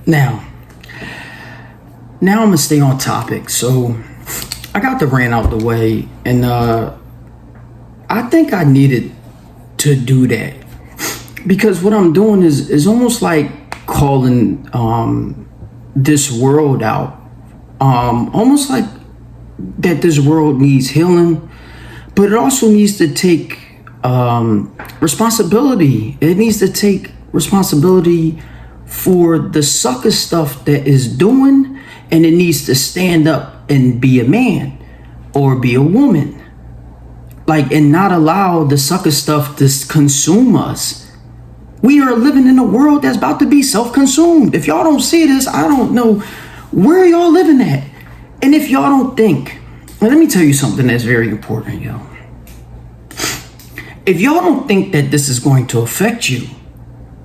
Now I'm gonna stay on topic. So I got the rant out the way, and I think I needed to do that because what I'm doing is almost like calling this world out, almost like that this world needs healing, but it also needs to take responsibility. It needs to take responsibility for the sucker stuff that is doing, and it needs to stand up and be a man or be a woman, like, and not allow the sucker stuff to consume us. We are living in a world that's about to be self-consumed. If y'all don't see this, I don't know where y'all living at. And if y'all don't think, well, let me tell you something that's very important, yo. If y'all don't think that this is going to affect you,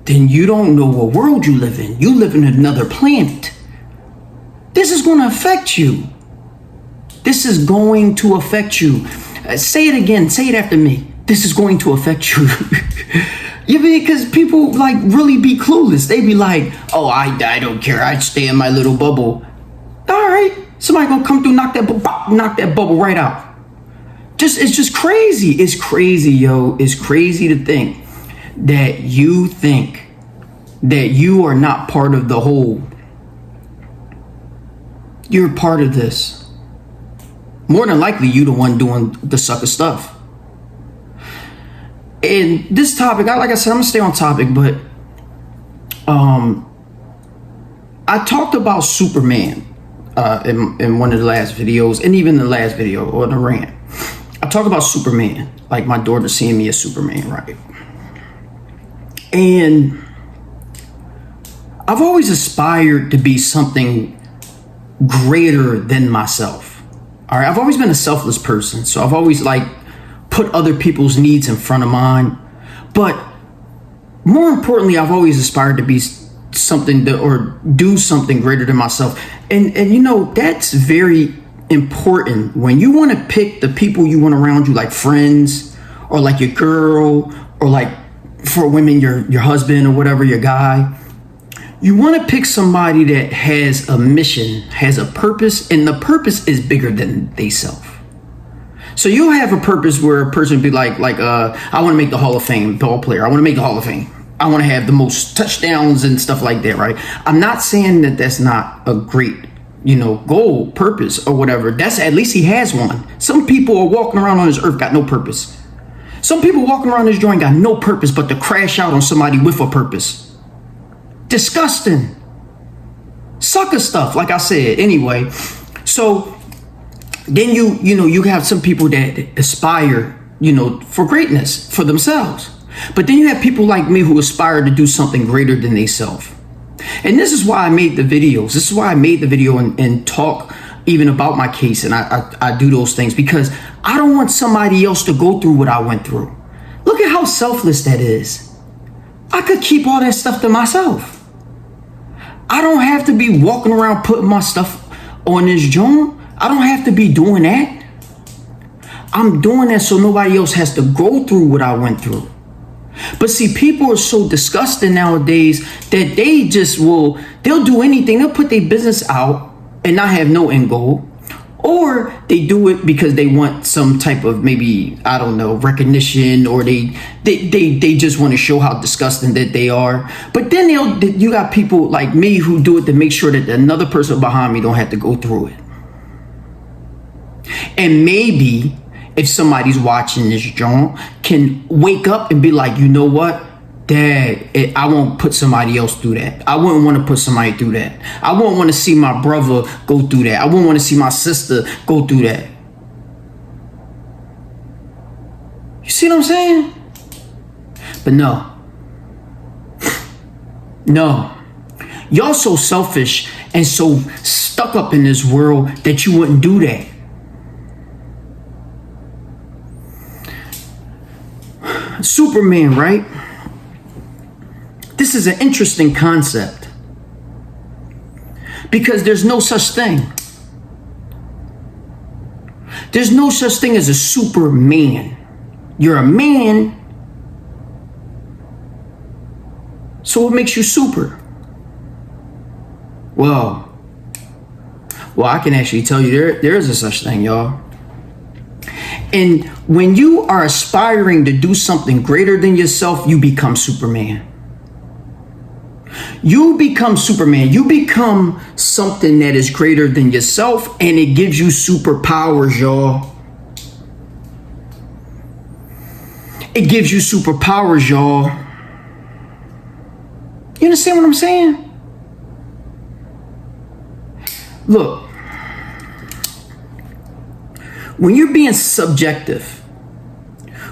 then you don't know what world you live in. You live in another planet. This is going to affect you. This is going to affect you. Say it again. Say it after me. This is going to affect you. You mean, because people like really be clueless. They be like, oh, I don't care. I stay in my little bubble. All right. Somebody gonna come through, knock that bubble right out. It's just crazy. It's crazy, yo. It's crazy to think that you are not part of the whole. You're part of this. More than likely, you the one doing the sucker stuff. And this topic, like I said, I'm gonna stay on topic, but I talked about Superman in one of the last videos, and even the last video or the rant. I talked about Superman, like my daughter seeing me as Superman, right? And I've always aspired to be something greater than myself. All right, I've always been a selfless person, so I've always like put other people's needs in front of mine. But more importantly, I've always aspired to be something or do something greater than myself. And you know, that's very important when you want to pick the people you want around you, like friends or like your girl, or like for women, your husband or whatever, your guy. You want to pick somebody that has a mission, has a purpose, and the purpose is bigger than they self. So you'll have a purpose where a person be like, I want to make the Hall of Fame ball player. I want to make the Hall of Fame. I want to have the most touchdowns and stuff like that, right? I'm not saying that that's not a great, goal, purpose, or whatever. That's, at least he has one. Some people are walking around on this earth got no purpose. Some people walking around this joint got no purpose but to crash out on somebody with a purpose. Disgusting. Sucker stuff, like I said. Anyway, so then you have some people that aspire, for greatness for themselves. But then you have people like me who aspire to do something greater than they self. And this is why I made the videos. This is why I made the video and talk even about my case. And I do those things because I don't want somebody else to go through what I went through. Look at how selfless that is. I could keep all that stuff to myself. I don't have to be walking around putting my stuff on this joint. I don't have to be doing that. I'm doing that so nobody else has to go through what I went through. But see, people are so disgusting nowadays that they'll do anything. They'll put their business out and not have no end goal. Or they do it because they want some type of, maybe, I don't know, recognition, or they just want to show how disgusting that they are. But then you got people like me who do it to make sure that another person behind me don't have to go through it. And maybe if somebody's watching this joint can wake up and be like, you know what? I won't put somebody else through that. I wouldn't want to put somebody through that. I wouldn't want to see my brother go through that. I wouldn't want to see my sister go through that. You see what I'm saying? But no. Y'all so selfish and so stuck up in this world that you wouldn't do that. Superman, right? This is an interesting concept because there's no such thing. There's no such thing as a Superman. You're a man. So what makes you super? Well, I can actually tell you there is a such thing, y'all. And when you are aspiring to do something greater than yourself, you become Superman. You become Superman. You become something that is greater than yourself, and it gives you superpowers, y'all. It gives you superpowers, y'all. You understand what I'm saying? Look, when you're being subjective,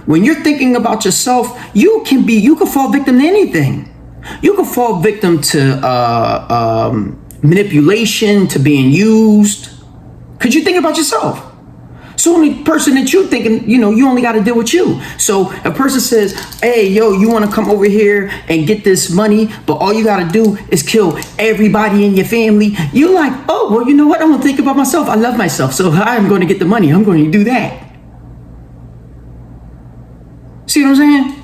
when you're thinking about yourself, you can fall victim to anything. You can fall victim to manipulation, to being used, because you think about yourself. So only person that you thinking, you only got to deal with you. So a person says, hey, yo, you want to come over here and get this money, but all you got to do is kill everybody in your family. You're like, oh, well, you know what? I'm going to think about myself. I love myself. So I'm going to get the money. I'm going to do that. See what I'm saying?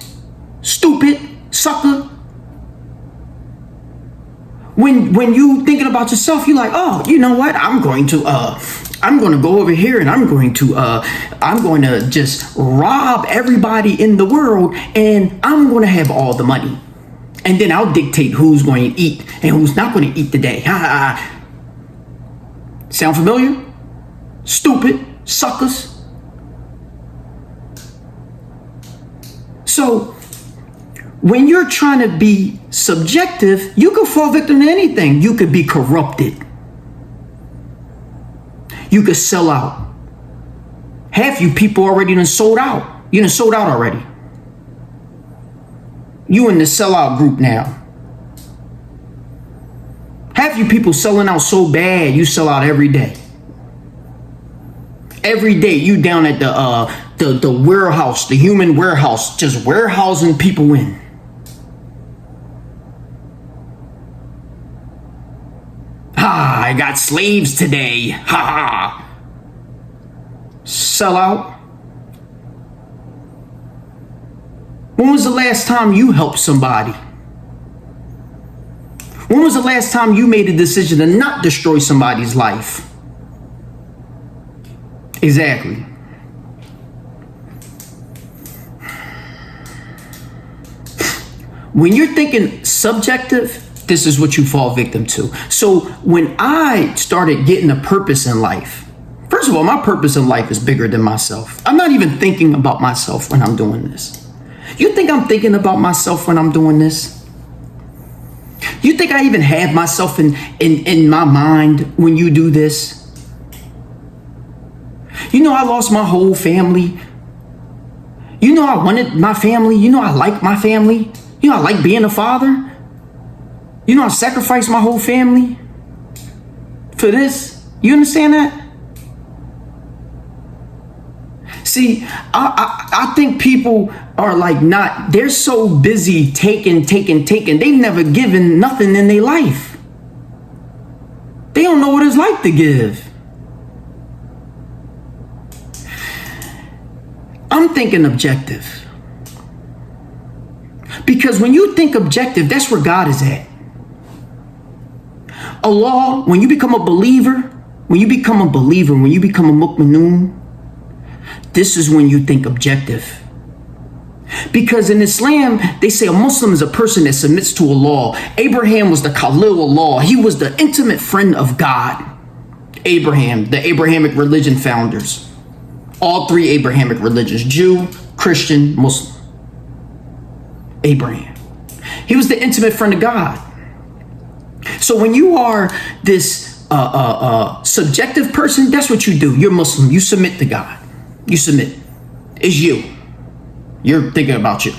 Stupid sucker. When you thinking about yourself, you're like, oh, you know what? I'm going to go over here and I'm going to just rob everybody in the world, and I'm going to have all the money. And then I'll dictate who's going to eat and who's not going to eat today. Sound familiar? Stupid suckers. So when you're trying to be subjective, you can fall victim to anything. You could be corrupted. You could sell out. Half you people already done sold out. You done sold out already. You in the sellout group now. Half you people selling out so bad, you sell out every day. Every day you down at the warehouse, the human warehouse, just warehousing people in. I got slaves today. Ha ha. Sell out. When was the last time you helped somebody? When was the last time you made a decision to not destroy somebody's life? Exactly. When you're thinking subjective, this is what you fall victim to. So when I started getting a purpose in life, first of all, my purpose in life is bigger than myself. I'm not even thinking about myself when I'm doing this. You think I'm thinking about myself when I'm doing this? You think I even have myself in my mind when you do this? I lost my whole family. I wanted my family. I like my family. I like being a father. I sacrificed my whole family for this. You understand that? See, I think people are like they're so busy taking. They've never given nothing in their life. They don't know what it's like to give. I'm thinking objective. Because when you think objective, that's where God is at. Allah, when you become a believer, when you become a mu'minun, this is when you think objective. Because in Islam, they say a Muslim is a person that submits to Allah. Abraham was the Khalil Allah. He was the intimate friend of God. Abraham, the Abrahamic religion founders. All three Abrahamic religions, Jew, Christian, Muslim. Abraham. He was the intimate friend of God. So when you are this subjective person, that's what you do. You're Muslim. You submit to God. You submit. It's you. You're thinking about you.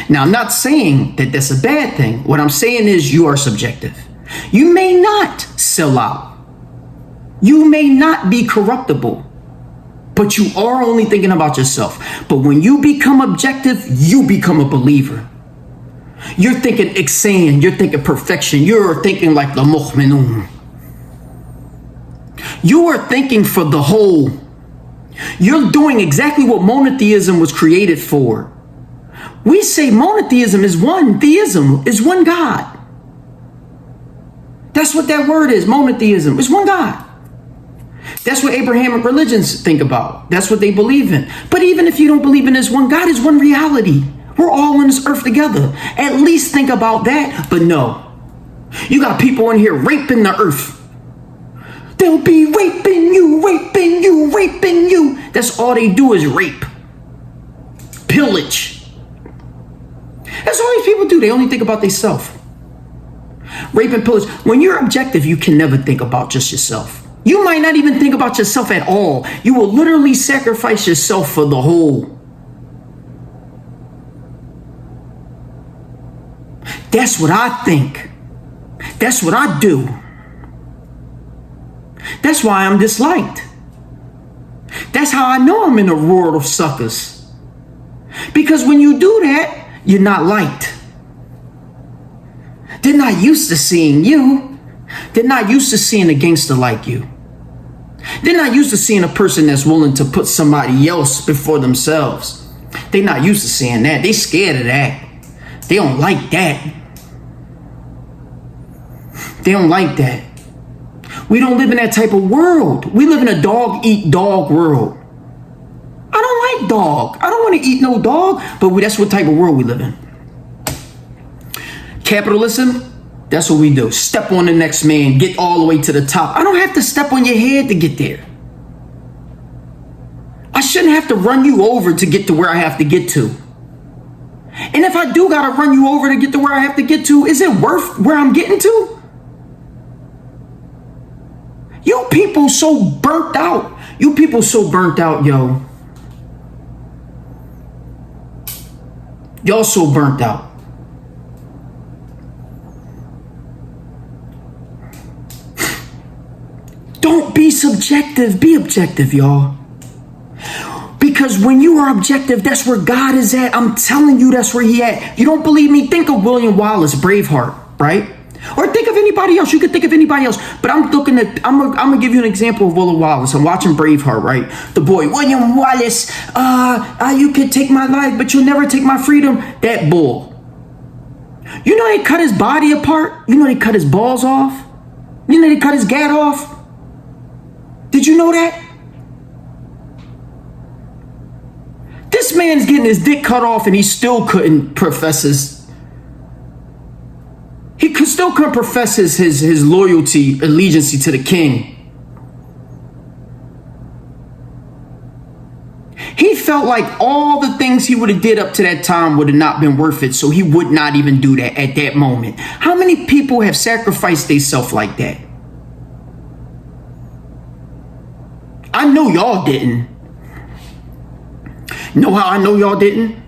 Now, I'm not saying that that's a bad thing. What I'm saying is you are subjective. You may not sell out. You may not be corruptible. But you are only thinking about yourself. But when you become objective, you become a believer. You're thinking ihsan, you're thinking perfection, you're thinking like the mu'minun. You are thinking for the whole. You're doing exactly what monotheism was created for. We say monotheism is one theism, is one God. That's what that word is, monotheism. It's one God. That's what Abrahamic religions think about. That's what they believe in. But even if you don't believe in this one God, is one reality. We're all on this earth together. At least think about that. But no. You got people in here raping the earth. They'll be raping you, raping you, raping you. That's all they do is rape. Pillage. That's all these people do. They only think about themselves. Rape and pillage. When you're objective, you can never think about just yourself. You might not even think about yourself at all. You will literally sacrifice yourself for the whole. That's what I think. That's what I do. That's why I'm disliked. That's how I know I'm in a world of suckers. Because when you do that, you're not liked. They're not used to seeing you. They're not used to seeing a gangster like you. They're not used to seeing a person that's willing to put somebody else before themselves. They're not used to seeing that. They scared of that. They don't like that. They don't like that. We don't live in that type of world. We live in a dog-eat-dog world. I don't like dog. I don't want to eat no dog, but that's what type of world we live in. Capitalism, that's what we do. Step on the next man, get all the way to the top. I don't have to step on your head to get there. I shouldn't have to run you over to get to where I have to get to. And if I do gotta run you over to get to where I have to get to, is it worth where I'm getting to? You people so burnt out. You people so burnt out, yo. Y'all so burnt out. Don't be subjective, be objective, y'all. Because when you are objective, that's where God is at. I'm telling you, that's where he at. You don't believe me? Think of William Wallace, Braveheart, right? Or think of anybody else. You could think of anybody else. But I'm gonna give you an example of William Wallace. I'm watching Braveheart, right? The boy, William Wallace, you could take my life, but you'll never take my freedom. That bull. You know they cut his body apart? You know they cut his balls off? You know they cut his gat off? Did you know that? This man's getting his dick cut off and he still couldn't profess his... He still couldn't profess his loyalty, allegiance to the king. He felt like all the things he would have did up to that time would have not been worth it, so he would not even do that at that moment. How many people have sacrificed themselves like that? I know y'all didn't. Know how I know y'all didn't?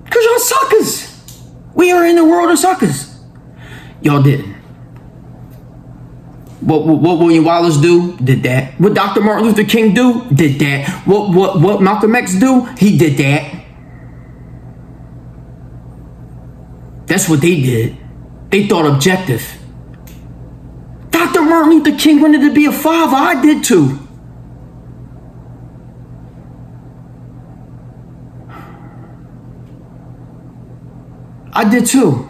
Because y'all suckers. We are in the world of suckers. Y'all didn't. What William Wallace do? Did that. What Dr. Martin Luther King do? Did that. What Malcolm X do? He did that. That's what they did. They thought objective. Dr. Martin Luther King wanted to be a father. I did too. I did too.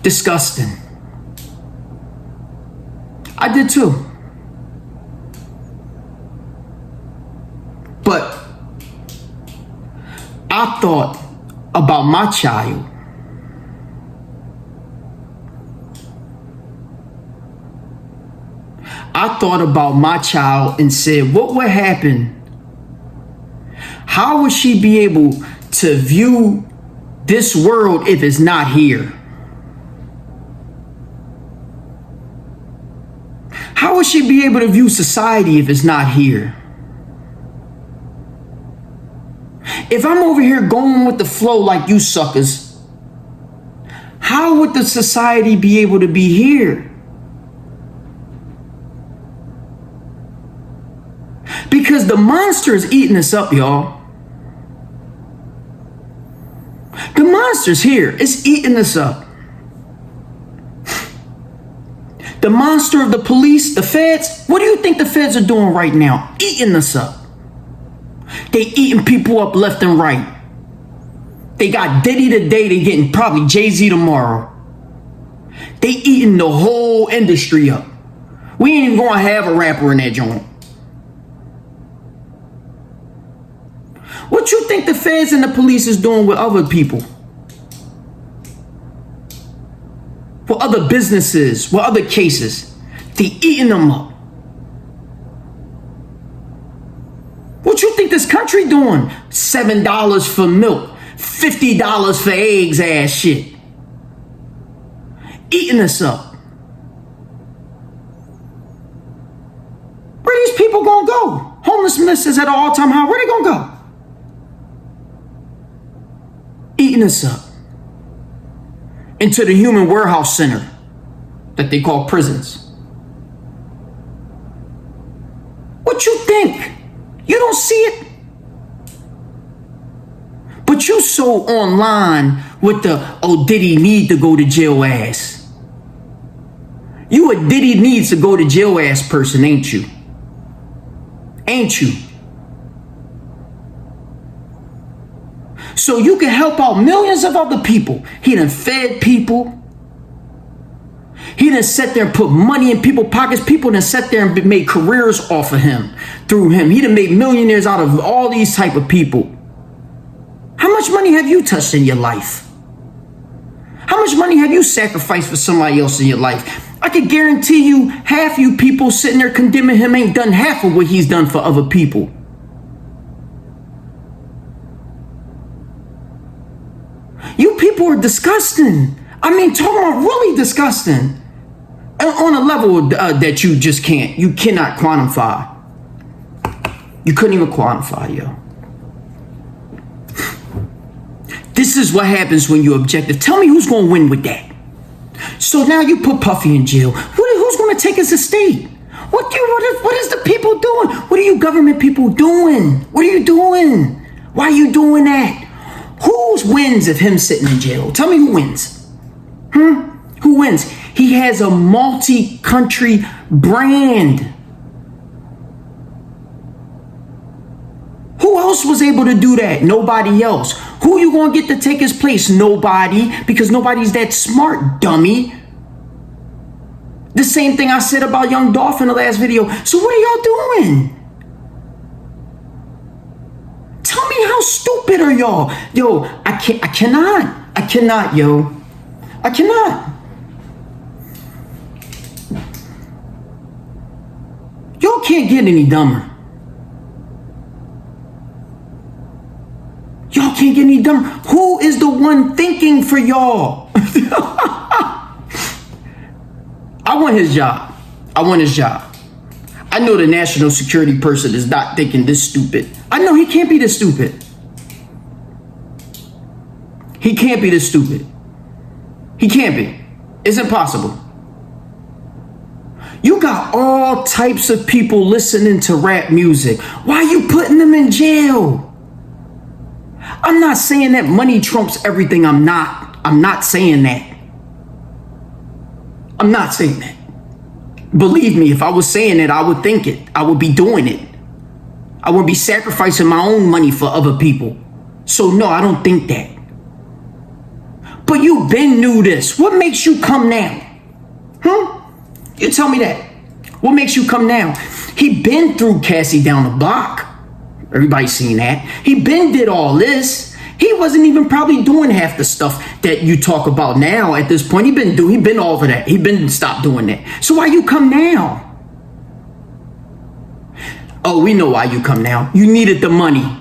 Disgusting. I did too. But I thought about my child. I thought about my child and said, what would happen? How would she be able to view this world if it's not here? How would she be able to view society if it's not here? If I'm over here going with the flow like you suckers, how would the society be able to be here? Because the monster is eating us up, y'all. The monster's here. It's eating us up. The monster of the police, the feds, what do you think the feds are doing right now? Eating us up. They eating people up left and right. They got Diddy today, they getting probably Jay-Z tomorrow. They eating the whole industry up. We ain't even gonna have a rapper in that joint. What you think the feds and the police is doing with other people? For other businesses, with other cases? They eating them up. What you think this country doing? $7 for milk, $50 for eggs ass shit. Eating us up. Where these people gonna go? Homelessness is at an all-time high. Where they gonna go? Eating us up. Into the human warehouse center that they call prisons. What you think? You don't see it? But you so online with the, oh, Diddy need to go to jail ass. You a Diddy needs to go to jail ass person, ain't you? Ain't you? So you can help out millions of other people. He done fed people. He done sat there and put money in people's pockets. People done sat there and made careers off of him, through him. He done made millionaires out of all these type of people. How much money have you touched in your life? How much money have you sacrificed for somebody else in your life? I can guarantee you half you people sitting there condemning him ain't done half of what he's done for other people. You people are disgusting. I mean, talking about really disgusting. On a level that you just can't. You cannot quantify. You couldn't even quantify, yo. This is what happens when you're objective. Tell me who's going to win with that. So now you put Puffy in jail. Who's going to take his estate? What is the people doing? What are you government people doing? What are you doing? Why are you doing that? Who wins if him sitting in jail? Tell me who wins. Who wins? He has a multi-country brand. Who else was able to do that? Nobody else. Who you gonna get to take his place? Nobody, because nobody's that smart, dummy. The same thing I said about Young Dolph in the last video. So what are y'all doing? Tell me, how stupid are y'all? Yo, I cannot, yo. I cannot. Y'all can't get any dumber. Y'all can't get any dumber. Who is the one thinking for y'all? I want his job. I want his job. I know the national security person is not thinking this stupid. I know he can't be this stupid. He can't be this stupid. He can't be. It's impossible. You got all types of people listening to rap music. Why are you putting them in jail? I'm not saying that money trumps everything. I'm not saying that. I'm not saying that. Believe me, if I was saying it, I would think it. I would be doing it. I would be sacrificing my own money for other people. So no, I don't think that. But you been knew this. What makes you come now? You tell me that. What makes you come now? He been through Cassie down the block. Everybody's seen that. He been did all this. He wasn't even probably doing half the stuff that you talk about now at this point. He been over that. He been stopped doing that. So why you come now? Oh, we know why you come now. You needed the money.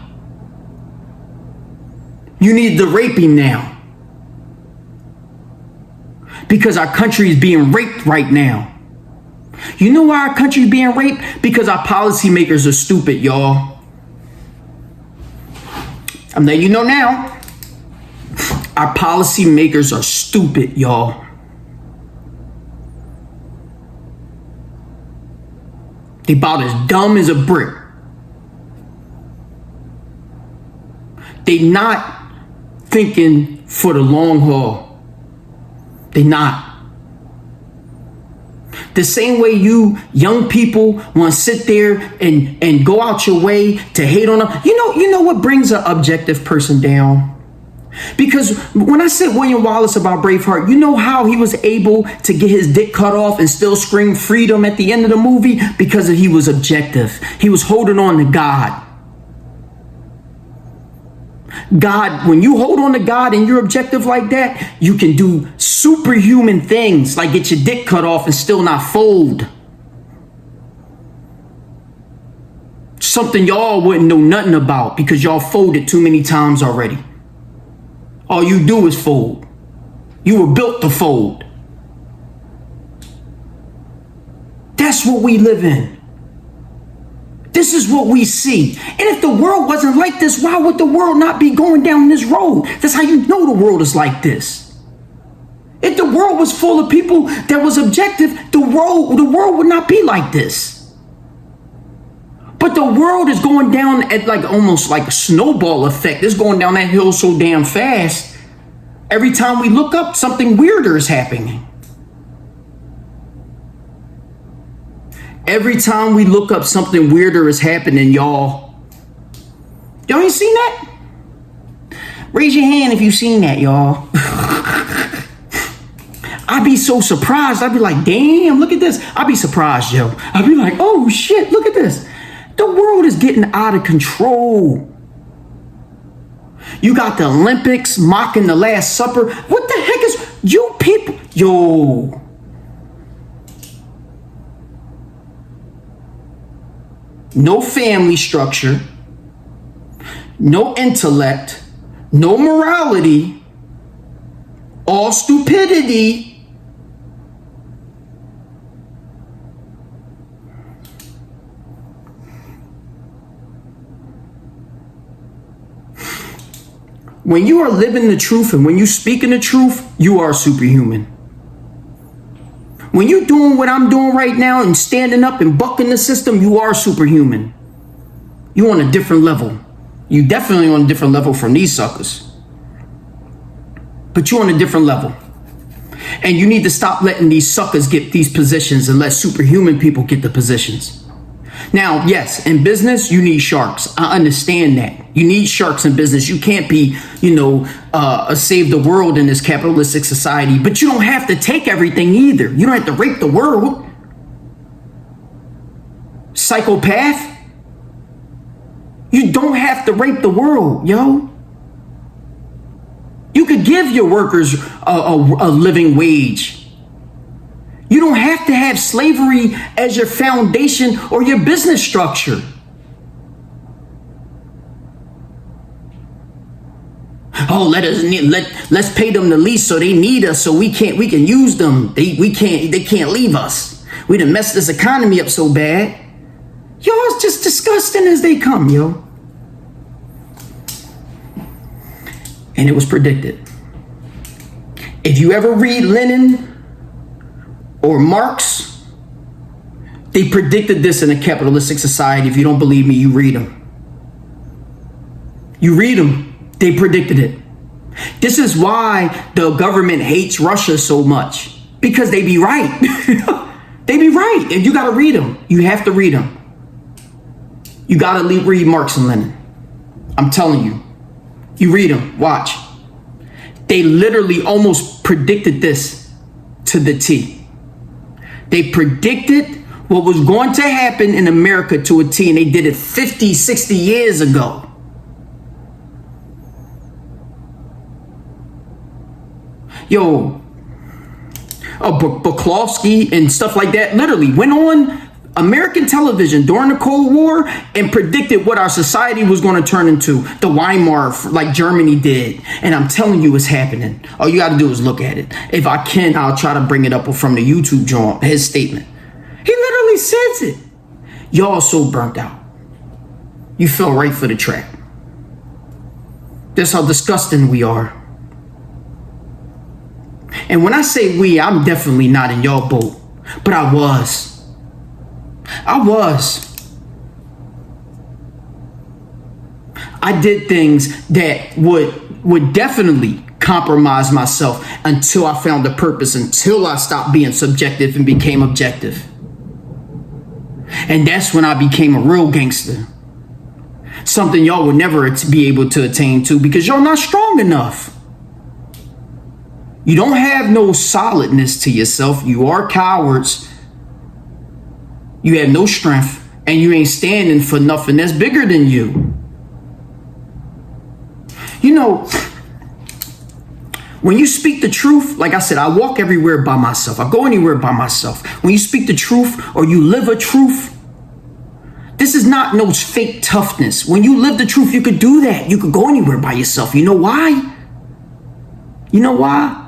You need the raping now. Because our country is being raped right now. You know why our country is being raped? Because our policymakers are stupid, y'all. I'm letting you know now. Our policymakers are stupid, y'all. They about as dumb as a brick. They not thinking for the long haul. They not. The same way you young people want to sit there and go out your way to hate on them. You know what brings an objective person down? Because when I said William Wallace about Braveheart, you know how he was able to get his dick cut off and still scream freedom at the end of the movie? Because he was objective. He was holding on to God. God, when you hold on to God and you're objective like that, you can do superhuman things like get your dick cut off and still not fold. Something y'all wouldn't know nothing about because y'all folded too many times already. All you do is fold. You were built to fold. That's what we live in. This is what we see. And if the world wasn't like this, why would the world not be going down this road? That's how you know the world is like this. If the world was full of people that was objective, the world would not be like this. But the world is going down at like almost like a snowball effect. It's going down that hill so damn fast. Every time we look up, something weirder is happening. Every time we look up, something weirder is happening, y'all. Y'all ain't seen that? Raise your hand if you've seen that, y'all. I'd be so surprised. I'd be like, damn, look at this. I'd be surprised, yo. I'd be like, oh shit, look at this. The world is getting out of control. You got the Olympics mocking the Last Supper. What the heck is you people? Yo. No family structure. No intellect. No morality. All stupidity. When you are living the truth and when you speaking the truth, you are superhuman. When you're doing what I'm doing right now and standing up and bucking the system, you are superhuman. You're on a different level. You definitely on a different level from these suckers. But you're on a different level. And you need to stop letting these suckers get these positions and let superhuman people get the positions. Now, yes, in business, you need sharks. I understand that. You need sharks in business. You can't be, save the world in this capitalistic society. But you don't have to take everything either. You don't have to rape the world. Psychopath. You don't have to rape the world, yo. You could give your workers a living wage. You don't have to have slavery as your foundation or your business structure. Oh, let's pay them the least so they need us so we can use them. They can't leave us. We done messed this economy up so bad. Yo, it's just disgusting as they come, yo. And it was predicted. If you ever read Lenin or Marx, they predicted this in a capitalistic society. If you don't believe me, you read them. You read them. They predicted it. This is why the government hates Russia so much. Because they be right. They be right. And you got to read them. You have to read them. You got to read Marx and Lenin. I'm telling you. You read them. Watch. They literally almost predicted this to the T. They predicted what was going to happen in America to a T, and they did it 50, 60 years ago. Yo, Bukowski and stuff like that literally went on American television during the Cold War and predicted what our society was going to turn into. The Weimar, like Germany did. And I'm telling you, it's happening. All you got to do is look at it. If I can, I'll try to bring it up from the YouTube joint, his statement. He literally says it. Y'all so burnt out. You fell right for the trap. That's how disgusting we are. And when I say we, I'm definitely not in y'all boat. But I was. I did things that would definitely compromise myself until I found a purpose, until I stopped being subjective and became objective. And that's when I became a real gangster. Something y'all would never be able to attain to because y'all not strong enough. You don't have no solidness to yourself. You are cowards. You have no strength, and you ain't standing for nothing that's bigger than you. You know, when you speak the truth, like I said, I walk everywhere by myself. I go anywhere by myself. When you speak the truth or you live a truth, this is not no fake toughness. When you live the truth, you could do that. You could go anywhere by yourself. You know why? You know why?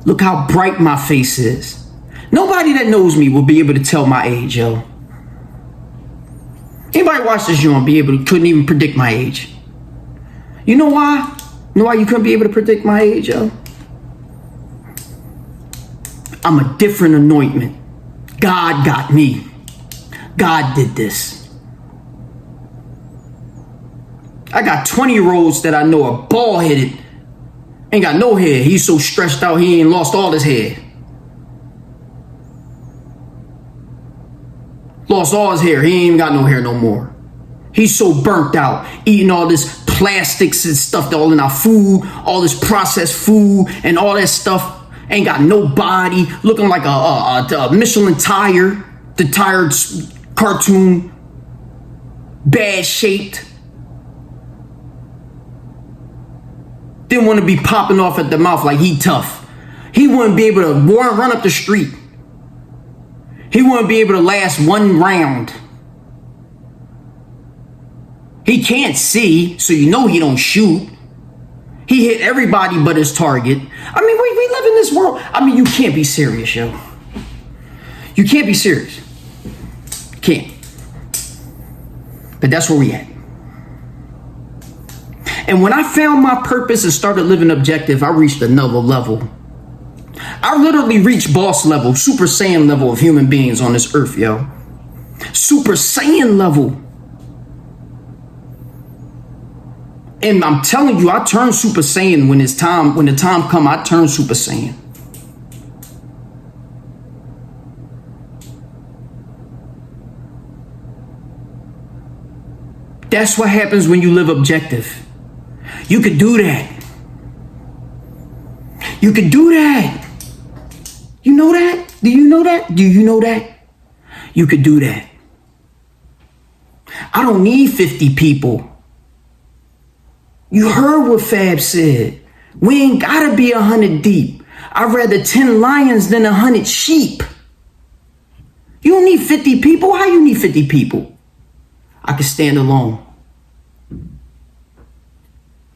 Look how bright my face is. Nobody that knows me will be able to tell my age, yo. Anybody watch this joint couldn't even predict my age. You know why? You know why you couldn't be able to predict my age, yo? I'm a different anointment. God got me. God did this. I got 20-year-olds that I know are bald-headed. Ain't got no hair. He's so stretched out he ain't lost all his hair. Lost all his hair. He ain't even got no hair no more. He's so burnt out, eating all this plastics and stuff that all in our food, all this processed food and all that stuff. Ain't got no body, looking like a Michelin tire, the tired cartoon, bad shaped. Didn't want to be popping off at the mouth like he tough. He wouldn't be able to run up the street. He wouldn't be able to last one round. He can't see, so you know he don't shoot. He hit everybody but his target. I mean, we live in this world. I mean, you can't be serious, yo. You can't be serious. You can't. But that's where we at. And when I found my purpose and started living objective, I reached another level. I literally reached boss level, Super Saiyan level of human beings on this earth, yo. Super Saiyan level. And I'm telling you, I turn Super Saiyan when the time come, I turn Super Saiyan. That's what happens when you live objective. You could do that. You could do that. You know that? Do you know that? Do you know that? You could do that. I don't need 50 people. You heard what Fab said. We ain't gotta be 100 deep. I'd rather 10 lions than 100 sheep. You don't need 50 people. How you need 50 people? I can stand alone.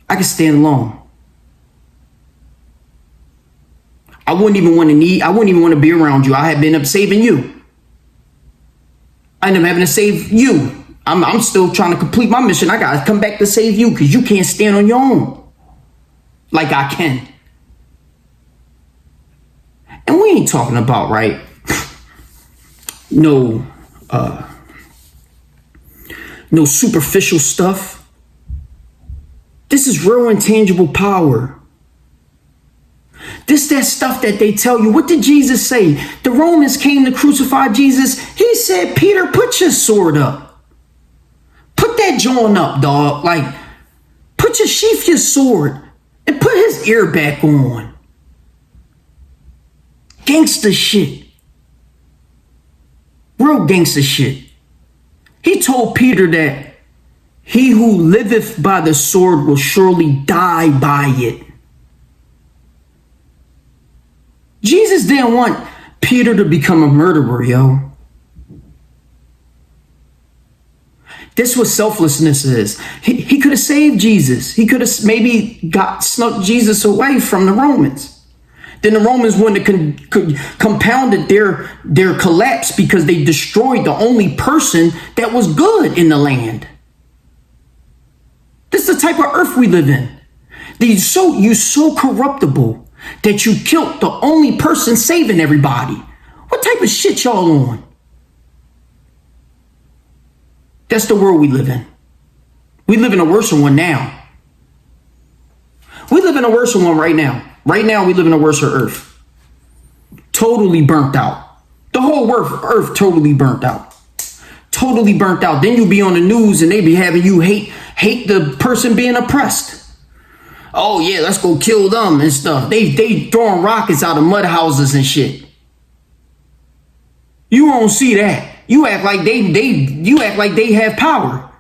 I can stand alone. I wouldn't even want to be around you. I have been up saving you. I end up having to save you. I'm still trying to complete my mission. I gotta come back to save you because you can't stand on your own like I can. And we ain't talking about, right, no superficial stuff. This is real intangible power. This that stuff that they tell you. What did Jesus say? The Romans came to crucify Jesus. He said, Peter, put your sword up. Put that joint up, dog. Like, sheath your sword and put his ear back on. Gangster shit. Real gangster shit. He told Peter that he who liveth by the sword will surely die by it. Jesus didn't want Peter to become a murderer, yo. This is what selflessness is. He could have saved Jesus. He could have maybe snuck Jesus away from the Romans. Then the Romans wouldn't have compounded their collapse because they destroyed the only person that was good in the land. This is the type of earth we live in. You're so corruptible that you killed the only person saving everybody. What type of shit y'all on? That's the world we live in. We live in a worse one now. We live in a worse one right now. Right now, we live in a worse earth. Totally burnt out. The whole earth totally burnt out. Totally burnt out. Then you be on the news and they be having you hate hate the person being oppressed. Oh yeah, let's go kill them and stuff. They throwing rockets out of mud houses and shit. You won't see that. You act like they have power.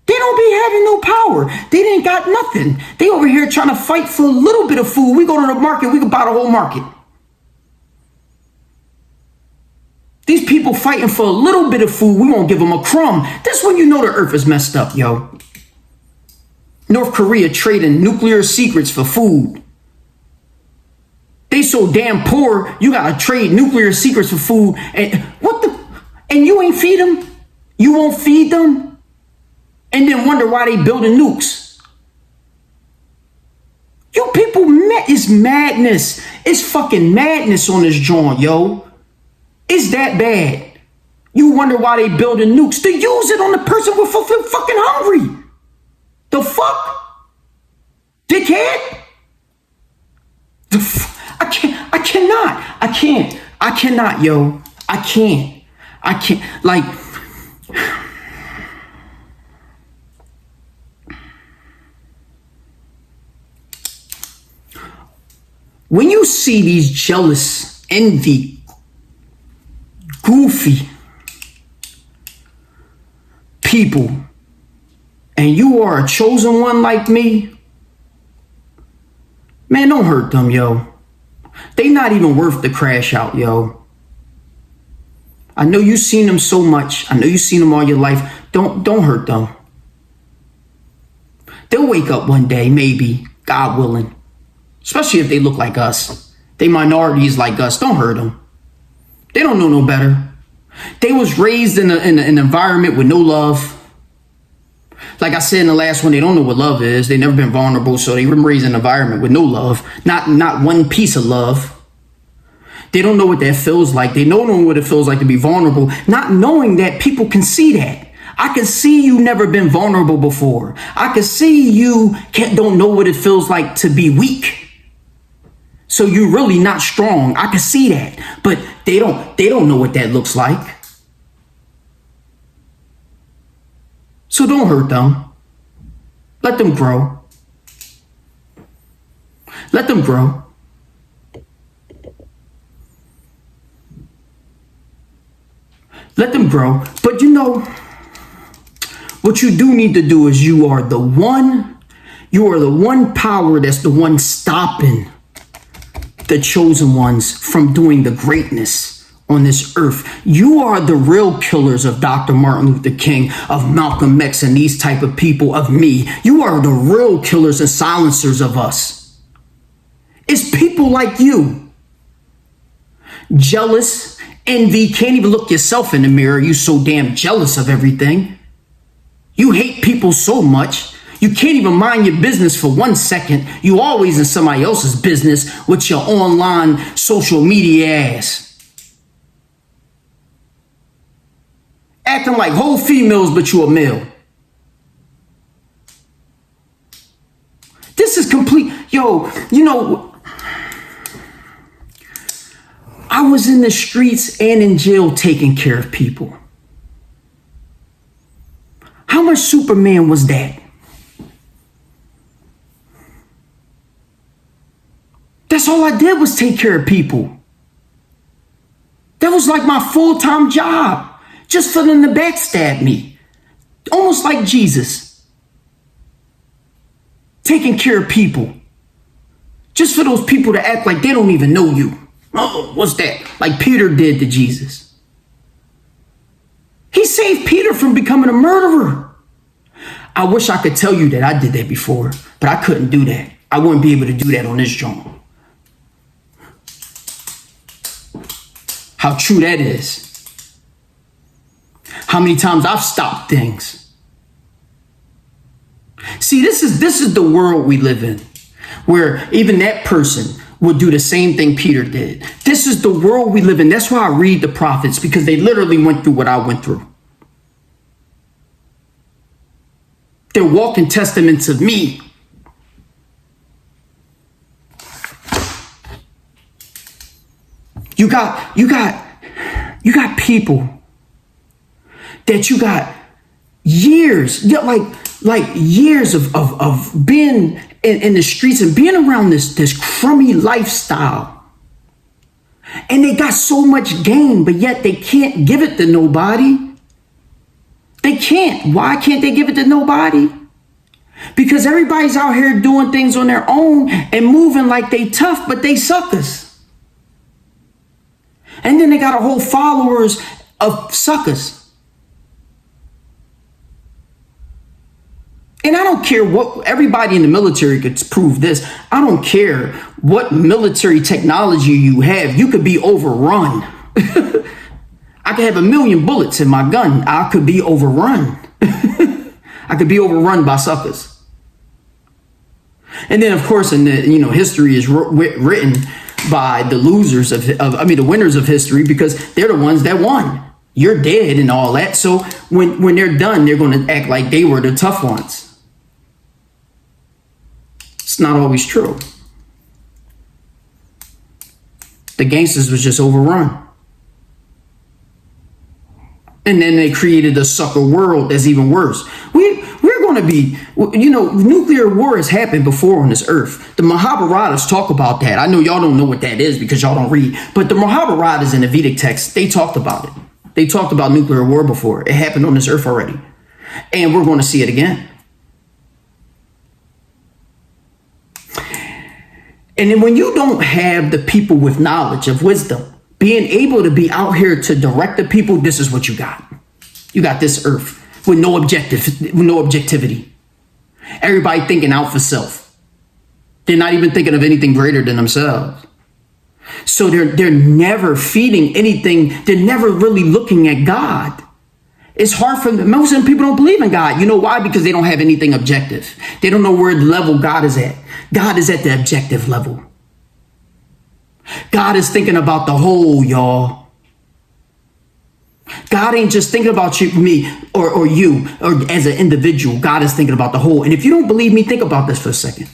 They don't be having no power. They ain't got nothing. They over here trying to fight for a little bit of food. We go to the market, we can buy the whole market. These people fighting for a little bit of food, we won't give them a crumb. That's when you know the earth is messed up, yo. North Korea trading nuclear secrets for food. They so damn poor, you gotta trade nuclear secrets for food. And what the? And you ain't feed them? You won't feed them? And then wonder why they building nukes. You people, it's madness. It's fucking madness on this joint, yo. It's that bad. You wonder why they building nukes. To use it on the person who's fucking hungry. The fuck? Dickhead? I cannot, yo. I can't. Like, when you see these jealous, envy, goofy people, and you are a chosen one like me, man, don't hurt them, yo. They not even worth the crash out, yo. I know you've seen them so much. I know you've seen them all your life. Don't hurt them. They'll wake up one day, maybe, God willing. Especially if they look like us. They minorities like us. Don't hurt them. They don't know no better. They was raised in an environment with no love. Like I said in the last one, they don't know what love is. They never been vulnerable, so they were raised in an environment with no love. Not one piece of love. They don't know what that feels like. They don't know what it feels like to be vulnerable. Not knowing that people can see that. I can see you never been vulnerable before. I can see you don't know what it feels like to be weak. So you're really not strong. I can see that. But they don't know what that looks like. So don't hurt them. Let them grow. Let them grow. Let them grow. But you know, what you do need to do is you are the one power that's the one stopping the chosen ones from doing the greatness on this earth. You are the real killers of Dr. Martin Luther King, of Malcolm X, and these type of people, of me. You are the real killers and silencers of us. It's people like you. Jealous, envy, can't even look yourself in the mirror. You so damn jealous of everything. You hate people so much. You can't even mind your business for 1 second. You always in somebody else's business with your online social media ass. Acting like whole females, but you a male. This is complete. Yo, you know, I was in the streets and in jail taking care of people. How much Superman was that? That's all I did was take care of people. That was like my full-time job. Just for them to backstab me. Almost like Jesus. Taking care of people. Just for those people to act like they don't even know you. Oh, what's that? Like Peter did to Jesus. He saved Peter from becoming a murderer. I wish I could tell you that I did that before, but I couldn't do that. I wouldn't be able to do that on this joint. How true that is. How many times I've stopped things. See, this is the world we live in, where even that person would do the same thing Peter did. This is the world we live in. That's why I read the prophets, because they literally went through what I went through. They're walking testaments of me. You got people that you got years, like like years of being in the streets and being around this crummy lifestyle. And they got so much gain, but yet they can't give it to nobody. They can't. Why can't they give it to nobody? Because everybody's out here doing things on their own and moving like they tough, but they suckers. And then they got a whole followers of suckers. And I don't care what, everybody in the military could prove this. I don't care what military technology you have. You could be overrun. I could have 1,000,000 bullets in my gun. I could be overrun. I could be overrun by suckers. And then, of course, in the, history is written by the losers the winners of history, because they're the ones that won. You're dead and all that. So when they're done, they're going to act like they were the tough ones. It's not always true. The gangsters was just overrun. And then they created a sucker world that's even worse. We're going to be, nuclear war has happened before on this earth. The Mahabharatas talk about that. I know y'all don't know what that is because y'all don't read. But the Mahabharatas in the Vedic text, they talked about it. They talked about nuclear war before. It happened on this earth already. And we're going to see it again. And then when you don't have the people with knowledge of wisdom, being able to be out here to direct the people, this is what you got. You got this earth with no objectivity. Everybody thinking out for self. They're not even thinking of anything greater than themselves. So they're never feeding anything. They're never really looking at God. It's hard for them. Most of them people don't believe in God. You know why? Because they don't have anything objective. They don't know where the level God is at. God is at the objective level. God is thinking about the whole, y'all. God ain't just thinking about you, me, or you, or as an individual. God is thinking about the whole. And if you don't believe me, think about this for a second.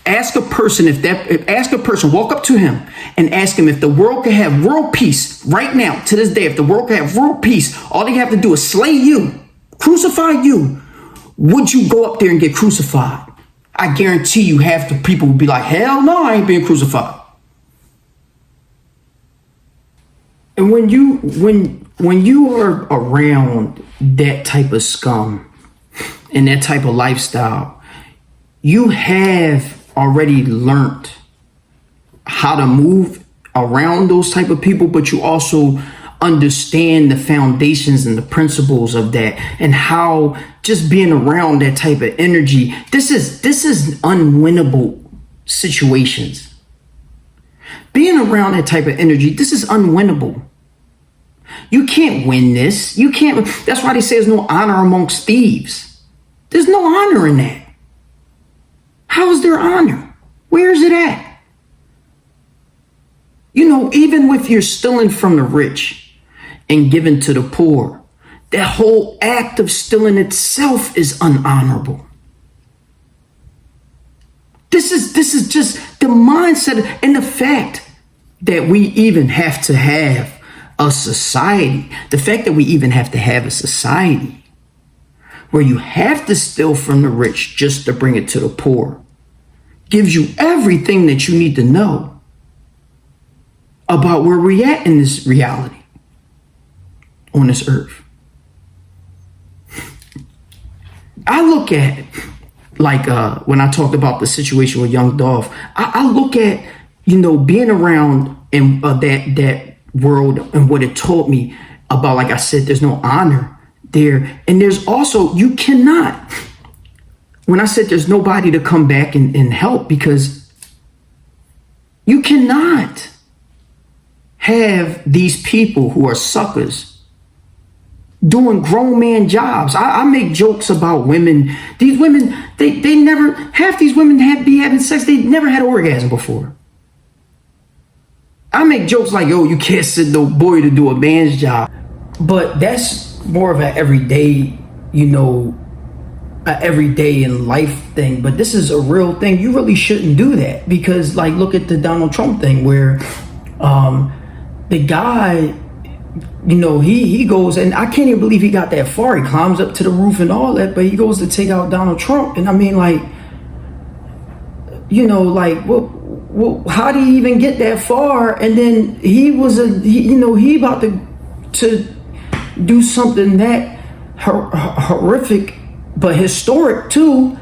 Ask a person walk up to him and ask him if the world could have world peace right now, to this day. If the world could have world peace, all they have to do is slay you, crucify you. Would you go up there and get crucified? I guarantee you half the people will be like, hell no, I ain't being crucified. And when you are around that type of scum and that type of lifestyle, you have already learned how to move around those type of people, but you also understand the foundations and the principles of that, and how just being around that type of energy, this is unwinnable situations. Being around that type of energy, this is unwinnable. You can't win this. You can't. That's why they say there's no honor amongst thieves. There's no honor in that. How is there honor? Where is it at? Even if you're stealing from the rich and giving to the poor, that whole act of stealing itself is unhonorable. This is just the mindset and the fact that we even have to have a society. The fact that we even have to have a society where you have to steal from the rich just to bring it to the poor gives you everything that you need to know about where we're at in this reality on this earth. I look at it like when I talked about the situation with Young Dolph, I look at, being around in that world and what it taught me about, like I said, there's no honor there. And there's also, you cannot, when I said there's nobody to come back and help, because you cannot have these people who are suckers doing grown man jobs. I make jokes about women. These women, they never, half these women be having sex, they never had an orgasm before. I make jokes like, yo, you can't send no boy to do a man's job. But that's more of an everyday, everyday in life thing. But this is a real thing. You really shouldn't do that, because look at the Donald Trump thing where the guy he goes, and I can't even believe he got that far. He climbs up to the roof and all that, but he goes to take out Donald Trump. And I mean, like, well, how did he even get that far? And then he about to do something that horrific, but historic too.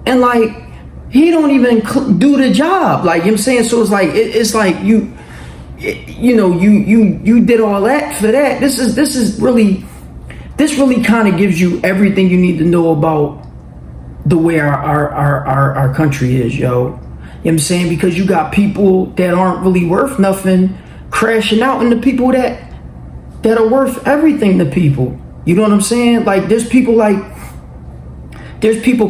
And like, he don't even do the job. Like, you know what I'm saying? So it's like, it's like you did all that for that. This really kind of gives you everything you need to know about the way our country is, yo. You know what I'm saying? Because you got people that aren't really worth nothing crashing out, and the people that are worth everything to people. You know what I'm saying? Like, there's people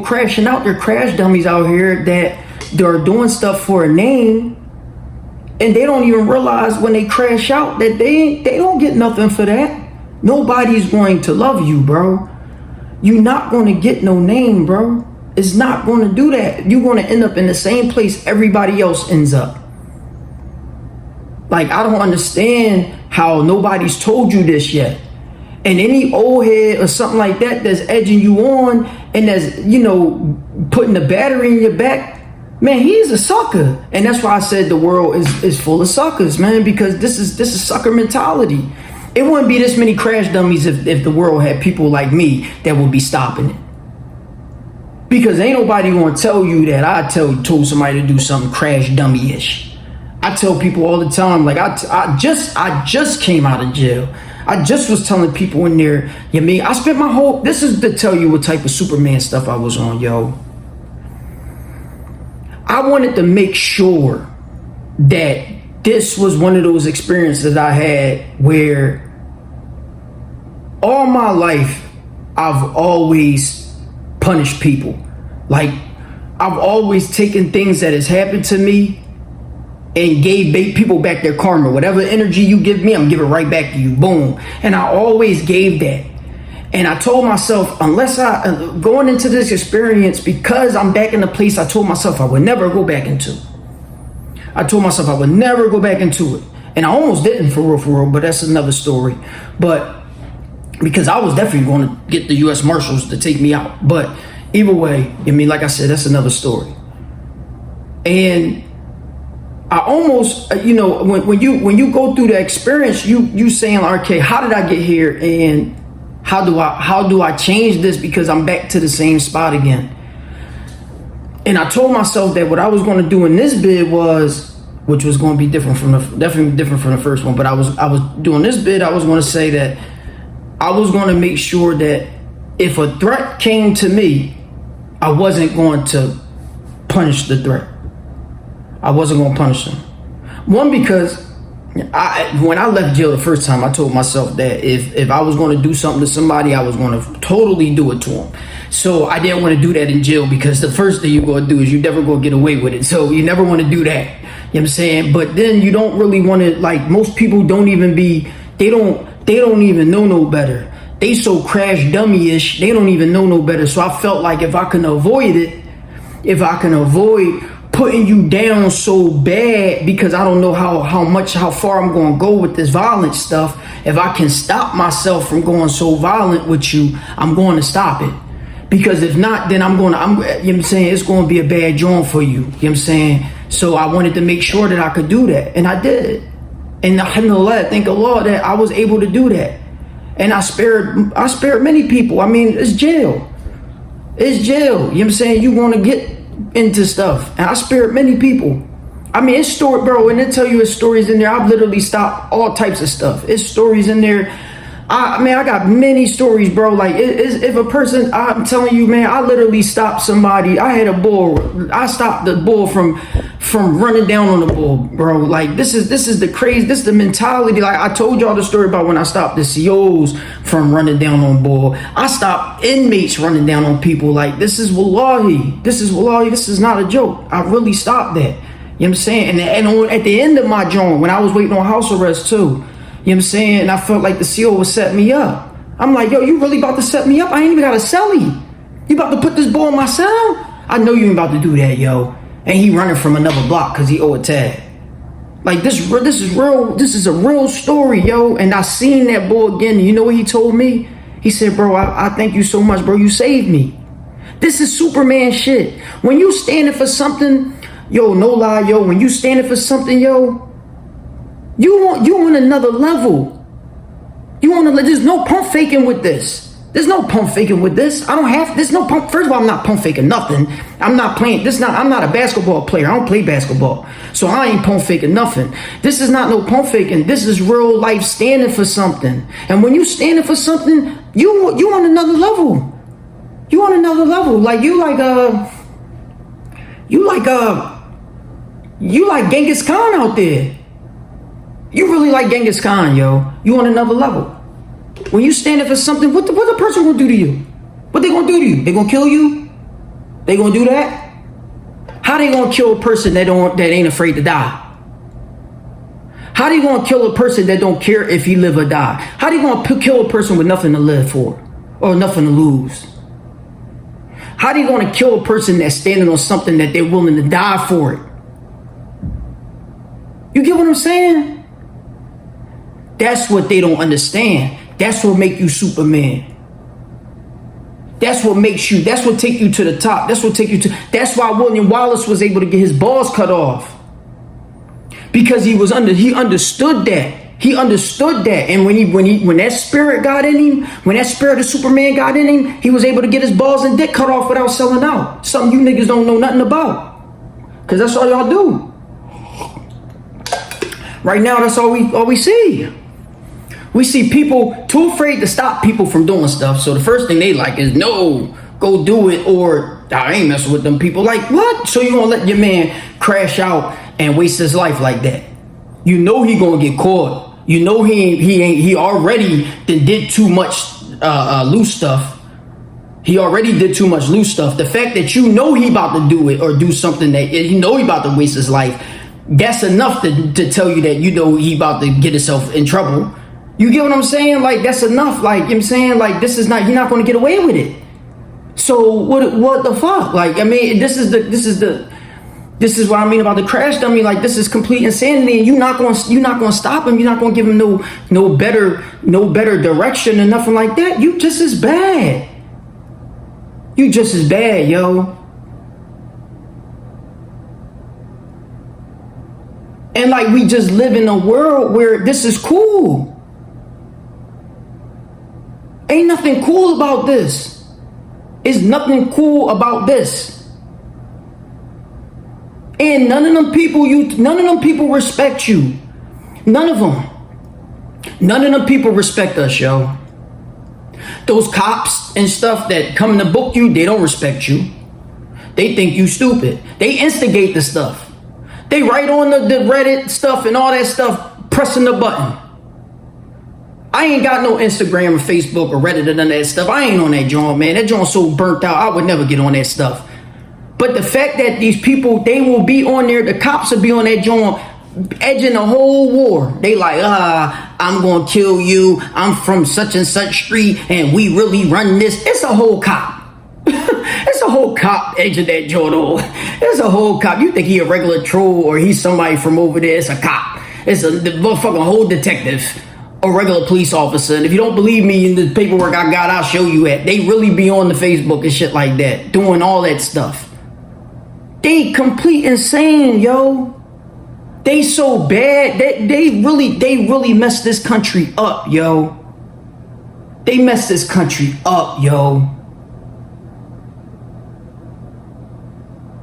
crashing out. They're crash dummies out here that are doing stuff for a name, and they don't even realize when they crash out that they don't get nothing for that. Nobody's going to love you, bro. You're not going to get no name, bro. It's not going to do that. You're going to end up in the same place everybody else ends up. Like, I don't understand how nobody's told you this yet. And any old head or something like that that's edging you on and that's, putting the battery in your back, man, he's a sucker. And that's why I said the world is full of suckers, man, because this is sucker mentality. It wouldn't be this many crash dummies if the world had people like me that would be stopping it. Because ain't nobody gonna tell you that I told somebody to do something crash dummy-ish. I tell people all the time, like, I just came out of jail. I just was telling people in there, I spent my whole, this is to tell you what type of Superman stuff I was on, yo. I wanted to make sure that this was one of those experiences I had where all my life I've always punished people. Like, I've always taken things that has happened to me and gave people back their karma. Whatever energy you give me, I'm giving right back to you. Boom. And I always gave that. And I told myself, unless going into this experience, because I'm back in the place I told myself I would never go back into. I told myself I would never go back into it. And I almost didn't, for real, but that's another story. But because I was definitely going to get the U.S. Marshals to take me out. But either way, like I said, that's another story. And I almost, when you go through the experience, you saying, okay, how did I get here, and how do I change this because I'm back to the same spot again? And I told myself that what I was going to do in this bid which was going to be definitely different from the first one, but I was doing this bid. I was going to say that I was going to make sure that if a threat came to me, I wasn't going to punish the threat. I wasn't going to punish them. One, because when I left jail the first time, I told myself that if I was going to do something to somebody, I was going to totally do it to them. So I didn't want to do that in jail, because the first thing you're going to do is you never going to get away with it. So you never want to do that. You know what I'm saying? But then you don't really want to, like, most people don't even they don't even know no better. They so crash dummy-ish, they don't even know no better. So I felt like if I can avoid putting you down so bad, because I don't know how far I'm going to go with this violent stuff. If I can stop myself from going so violent with you, I'm going to stop it. Because if not, then you know what I'm saying, it's going to be a bad joint for you. You know what I'm saying? So I wanted to make sure that I could do that, and I did. And alhamdulillah, thank Allah that I was able to do that. And I spared many people. I mean, it's jail. It's jail. You know what I'm saying? You want to get into stuff. And I spared many people. I mean, it's story, bro, and they tell you it's stories in there. I've literally stopped all types of stuff. It's stories in there. I got many stories, bro. Like, if a person, I'm telling you, man, I literally stopped somebody. I had a bull. I stopped the bull from running down on the bull, bro. Like, this is the crazy, this is the mentality. Like, I told y'all the story about when I stopped the COs from running down on bull. I stopped inmates running down on people. Like, this is wallahi. This is not a joke. I really stopped that. You know what I'm saying? And at the end of my joint, when I was waiting on house arrest too, you know what I'm saying? And I felt like the CO was setting me up. I'm like, yo, you really about to set me up? I ain't even got a cellie. You about to put this ball in my cell? I know you ain't about to do that, yo. And he running from another block because he owe a tag. Like this is real. This is a real story, yo. And I seen that boy again. And you know what he told me? He said, bro, I thank you so much, bro. You saved me. This is Superman shit. When you standing for something, yo, no lie, yo. When you standing for something, yo, you on another level. There's no pump faking with this. There's no pump faking with this. There's no pump. First of all, I'm not pump faking nothing. I'm not a basketball player. I don't play basketball. So I ain't pump faking nothing. This is not no pump faking. This is real life standing for something. And when you standing for something, you on another level. You on another level. Like you like Genghis Khan out there. You really like Genghis Khan, yo. You on another level. When you standing for something, what the person gonna do to you? What they gonna do to you? They gonna kill you? They gonna do that? How they gonna kill a person that ain't afraid to die? How they gonna kill a person that don't care if he live or die? How they gonna kill a person with nothing to live for or nothing to lose? How they gonna kill a person that's standing on something that they're willing to die for it? You get what I'm saying? That's what they don't understand. That's what make you Superman. That's what take you to the top. That's why William Wallace was able to get his balls cut off. Because he understood that. He understood that. And when that spirit got in him, when that spirit of Superman got in him, he was able to get his balls and dick cut off without selling out. Something you niggas don't know nothing about. Because that's all y'all do. Right now, that's all we see. We see people too afraid to stop people from doing stuff. So the first thing they like is, no, go do it, or I ain't messing with them people. Like, what? So you gonna let your man crash out and waste his life like that? You know he gonna get caught. You know he already did too much loose stuff. He already did too much loose stuff. The fact that you know he about to do it or do something that you know he about to waste his life, that's enough to tell you that you know he about to get himself in trouble. You get what I'm saying? Like, that's enough. Like, you know what I'm saying? Like, you're not going to get away with it. So what the fuck? Like, I mean, this is what I mean about the crash dummy. Like, this is complete insanity, and you're not going to stop him. You're not going to give him no better direction and nothing like that. You just as bad. You just as bad, yo. And like, we just live in a world where this is cool. Ain't nothing cool about this. It's nothing cool about this. And none of them people respect you. None of them. None of them people respect us, yo. Those cops and stuff that come to book you, they don't respect you. They think you stupid. They instigate the stuff. They write on the Reddit stuff and all that stuff, pressing the button. I ain't got no Instagram or Facebook or Reddit or none of that stuff. I ain't on that joint, man. That joint's so burnt out, I would never get on that stuff. But the fact that these people, they will be on there, the cops will be on that joint, edging the whole war. They like, I'm gonna kill you. I'm from such and such street, and we really run this. It's a whole cop. It's a whole cop edging that joint on. It's a whole cop. You think he a regular troll or he's somebody from over there? It's a cop. It's the motherfucking whole detective. A regular police officer. And if you don't believe me in the paperwork I got, I'll show you it. They really be on the Facebook and shit like that, doing all that stuff. They complete insane, yo. They so bad that they really messed this country up, yo. They messed this country up, yo.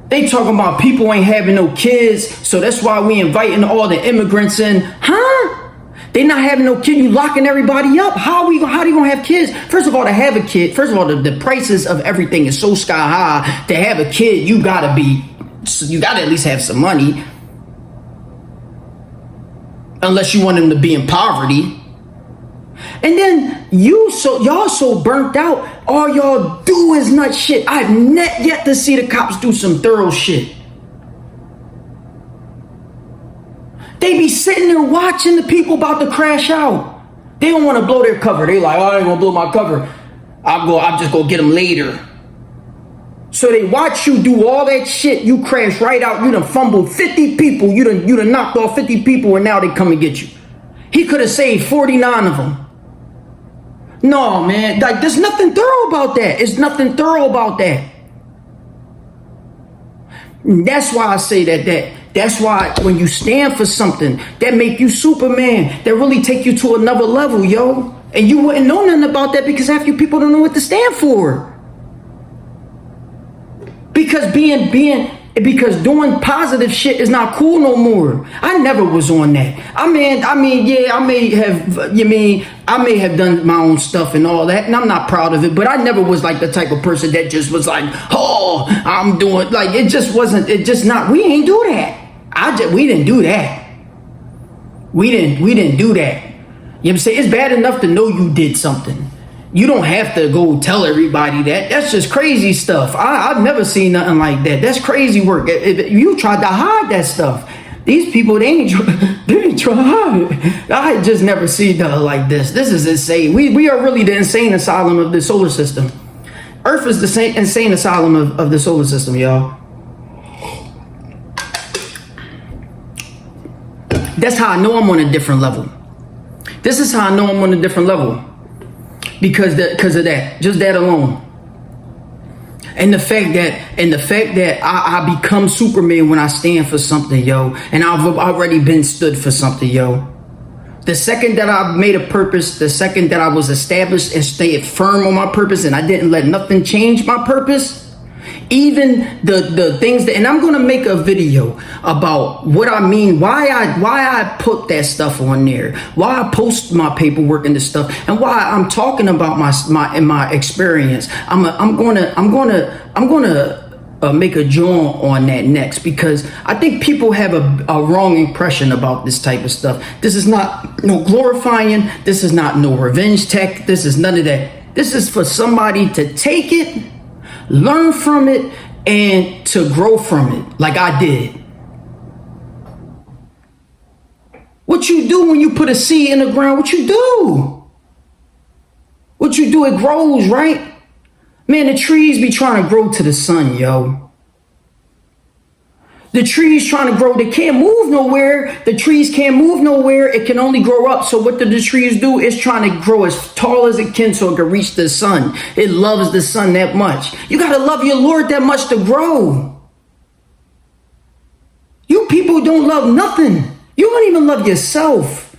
They talking about people ain't having no kids, so that's why we inviting all the immigrants in. Huh? They not having no kid. You locking everybody up. How they gonna have kids? First of all, to have a kid, the prices of everything is so sky high. To have a kid, you gotta at least have some money. Unless you want them to be in poverty. And then y'all so burnt out. All y'all do is nut shit. I've yet to see the cops do some thorough shit. They be sitting there watching the people about to crash out. They don't want to blow their cover. They like, I ain't gonna blow my cover. I'm just gonna get them later. So they watch you do all that shit. You crash right out. You done fumbled 50 people. You done knocked off 50 people, and now they come and get you. He could have saved 49 of them. No, man. Like, there's nothing thorough about that. It's nothing thorough about that. That's why I say that's why when you stand for something, that make you Superman, that really take you to another level, yo. And you wouldn't know nothing about that because half you people don't know what to stand for. Because doing positive shit is not cool no more. I never was on that. I may have done my own stuff and all that, and I'm not proud of it, but I never was like the type of person that just was like, oh, I'm doing, like, it just wasn't, it just not, we ain't do that. We didn't do that. We didn't do that. You know what I'm saying? It's bad enough to know you did something. You don't have to go tell everybody that. That's just crazy stuff. I've never seen nothing like that. That's crazy work. You tried to hide that stuff. These people, they ain't trying to hide it. I just never seen nothing like this. This is insane. We are really the insane asylum of the solar system. Earth is the insane asylum of the solar system, y'all. That's how I know I'm on a different level. This is how I know I'm on a different level. Because of that, just that alone. And the fact that I become Superman when I stand for something, yo. And I've already been stood for something, yo. The second that I made a purpose, the second that I was established and stayed firm on my purpose, and I didn't let nothing change my purpose, even the things that, and I'm gonna make a video about what I mean, why I put that stuff on there, why I post my paperwork and this stuff, and why I'm talking about my experience. I'm gonna make a joint on that next, because I think people have a wrong impression about this type of stuff. This is not no glorifying. This is not no revenge tech. This is none of that. This is for somebody to take it, learn from it, and to grow from it, like I did. What you do when you put a seed in the ground, what you do? What you do, it grows, right? Man, the trees be trying to grow to the sun, yo. The trees trying to grow, they can't move nowhere. The trees can't move nowhere. It can only grow up. So what do the trees do? It's trying to grow as tall as it can so it can reach the sun. It loves the sun that much. You got to love your Lord that much to grow. You people don't love nothing. You don't even love yourself.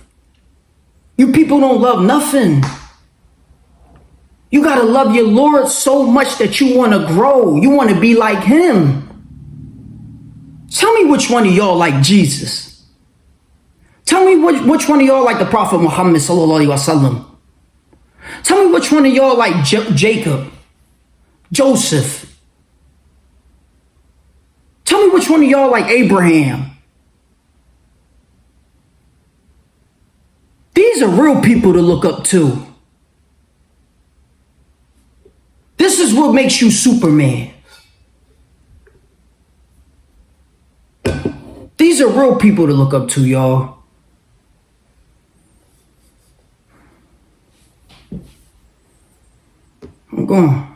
You people don't love nothing. You got to love your Lord so much that you want to grow. You want to be like him. Tell me which one of y'all like Jesus. Tell me which one of y'all like the Prophet Muhammad sallallahu alaihi wasallam. Tell me which one of y'all like Jacob, Joseph. Tell me which one of y'all like Abraham. These are real people to look up to. This is what makes you Superman. These are real people to look up to, y'all. I'm going.